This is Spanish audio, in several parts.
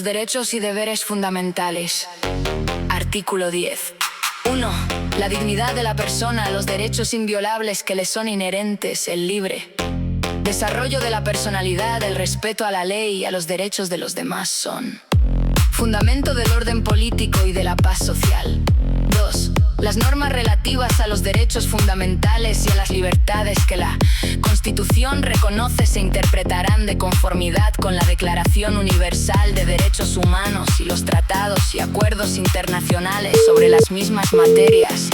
derechos y deberes fundamentales. Artículo 10. 1. La dignidad de la persona, los derechos inviolables que le son inherentes, el libre desarrollo de la personalidad, el respeto a la ley y a los derechos de los demás son fundamento del orden político y de la paz social. 2. Las normas relativas a los derechos fundamentales y a las libertades que la Constitución reconoce se interpretarán de conformidad con la Declaración Universal de Derechos Humanos y los tratados y acuerdos internacionales sobre las mismas materias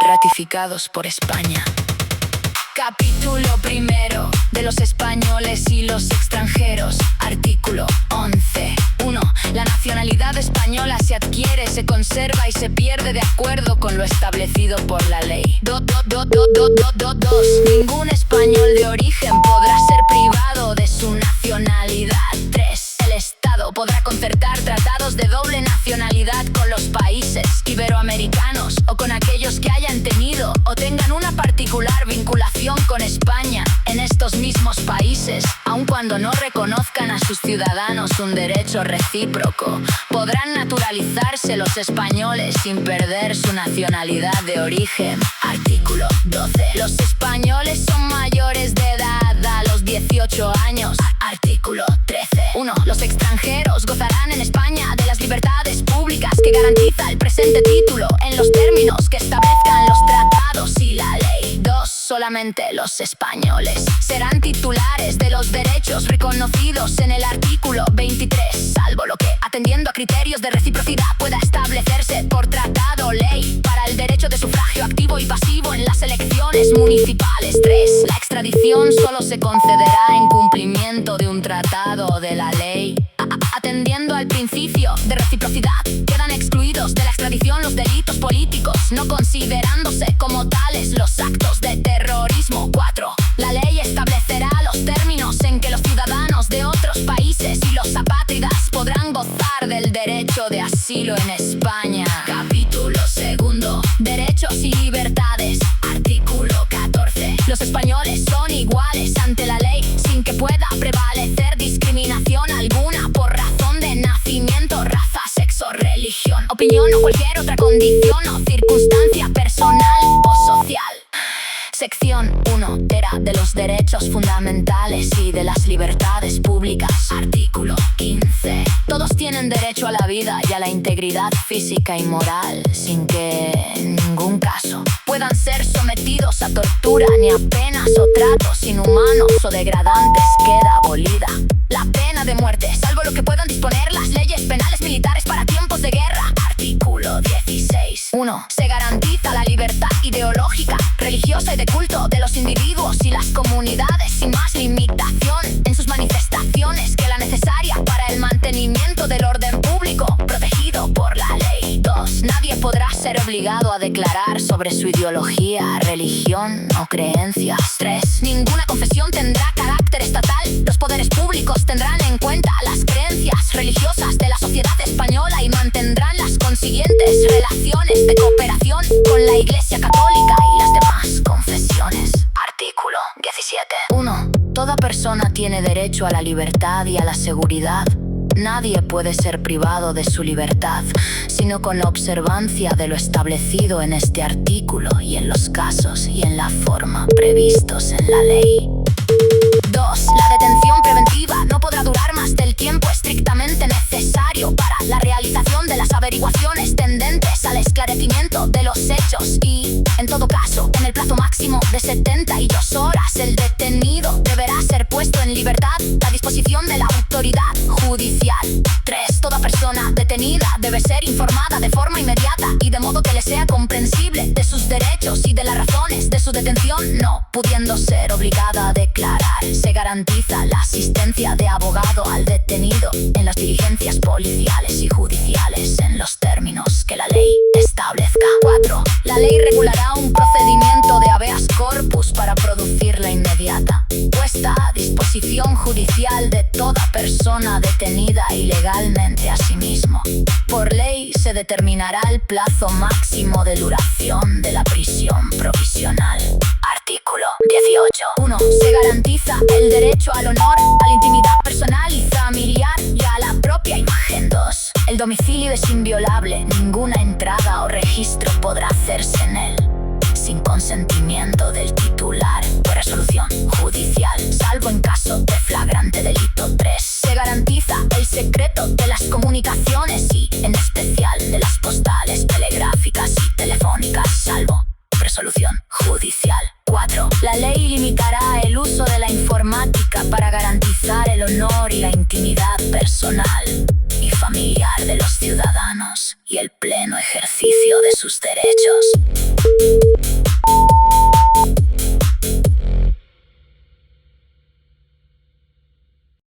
ratificados por España. Capítulo primero de los españoles y los extranjeros. Artículo 11. 1. La nacionalidad española se adquiere, se conserva y se pierde de acuerdo con lo establecido por la ley. 2. Ningún español de origen podrá ser privado de su nacionalidad. 3. El Estado podrá concertar tratados de doble nacionalidad con los países iberoamericanos o con aquellos que hayan tenido o tengan una particular vinculación con España en estos mismos países, aun cuando no reconozcan a sus ciudadanos un derecho recíproco. Podrán naturalizarse los españoles sin perder su nacionalidad de origen. Artículo 12. Los españoles son mayores de edad a los 18 años. Artículo 13. 1. Los extranjeros gozarán en España de las libertades públicas que garantiza el presente título en los términos que establezcan los tratados y la ley. 2. Solamente los españoles serán titulares de los derechos reconocidos en el artículo 23, salvo lo que, atendiendo a criterios de reciprocidad, pueda establecerse por tratado o ley para el derecho de sufragio activo y pasivo en las elecciones municipales. 3. La extradición solo se concederá en cumplimiento de un tratado o de la ley. Atendiendo al principio de reciprocidad, quedan excluidos de la extradición los delitos políticos, no considerándose como tales los actos de terrorismo. 4. La ley establecerá los términos en que los ciudadanos de otros países y los apátridas podrán gozar del derecho de asilo en España. Capítulo segundo. Derechos y libertades. Artículo 14. Los españoles son iguales ante la ley, sin que pueda prevalecer discriminación alguna por razón de nacimiento, raza, sexo, religión, opinión o cualquier otra condición o circunstancia personal o social. Sección 1. De los derechos fundamentales y de las libertades públicas. Artículo 15. Todos tienen derecho a la vida y a la integridad física y moral, sin que, en ningún caso, puedan ser sometidos a tortura ni a penas o tratos inhumanos o degradantes. Queda abolida la pena de muerte, salvo lo que puedan disponer las leyes penales militares para tiempos de guerra. Artículo 16. 1. Se garantiza la libertad ideológica, religiosa y de culto de los individuos y las comunidades sin más limitación en sus manifestaciones que la necesaria para el mantenimiento del orden público protegido por la ley. 2. Nadie podrá ser obligado a declarar sobre su ideología, religión o creencias. 3. Ninguna confesión tendrá carácter estatal. Los poderes públicos tendrán en cuenta las creencias religiosas de la sociedad española y mantendrán las consiguientes relaciones de cooperación con la Iglesia Católica y las demás confesiones. Artículo 17. 1. Toda persona tiene derecho a la libertad y a la seguridad. Nadie puede ser privado de su libertad, sino con la observancia de lo establecido en este artículo y en los casos y en la forma previstos en la ley. 2. La detención preventiva no podrá durar más del tiempo estrictamente necesario para la realización de las averiguaciones tendentes al esclarecimiento de los hechos y, en todo caso, en el plazo máximo de 72 horas, el detenido deberá ser puesto en libertad a disposición de la autoridad judicial. 3. Toda persona detenida debe ser informada de forma inmediata y de modo que le sea comprensible de sus derechos y de las razones de su detención, no pudiendo ser obligada a declarar. Se garantiza la asistencia de abogado al detenido en las diligencias policiales y judiciales en los términos que la ley establezca. 4. La ley regulará un procedimiento de habeas corpus para producirla inmediata, puesta a disposición judicial de toda persona detenida ilegalmente a sí mismo. Por ley se determinará el plazo máximo de duración de la prisión provisional. Artículo 18. 1. Se garantiza el derecho al honor, a la intimidad personal y familiar y El domicilio es inviolable, ninguna entrada o registro podrá hacerse en él sin consentimiento del titular o resolución judicial, salvo en caso de flagrante delito. 3. Se garantiza el secreto de las comunicaciones y, en especial, de las postales, telegráficas y telefónicas, salvo resolución judicial. 4. La ley limitará el uso de la informática para garantizar el honor y la intimidad personal y familiar de los ciudadanos y el pleno ejercicio de sus derechos.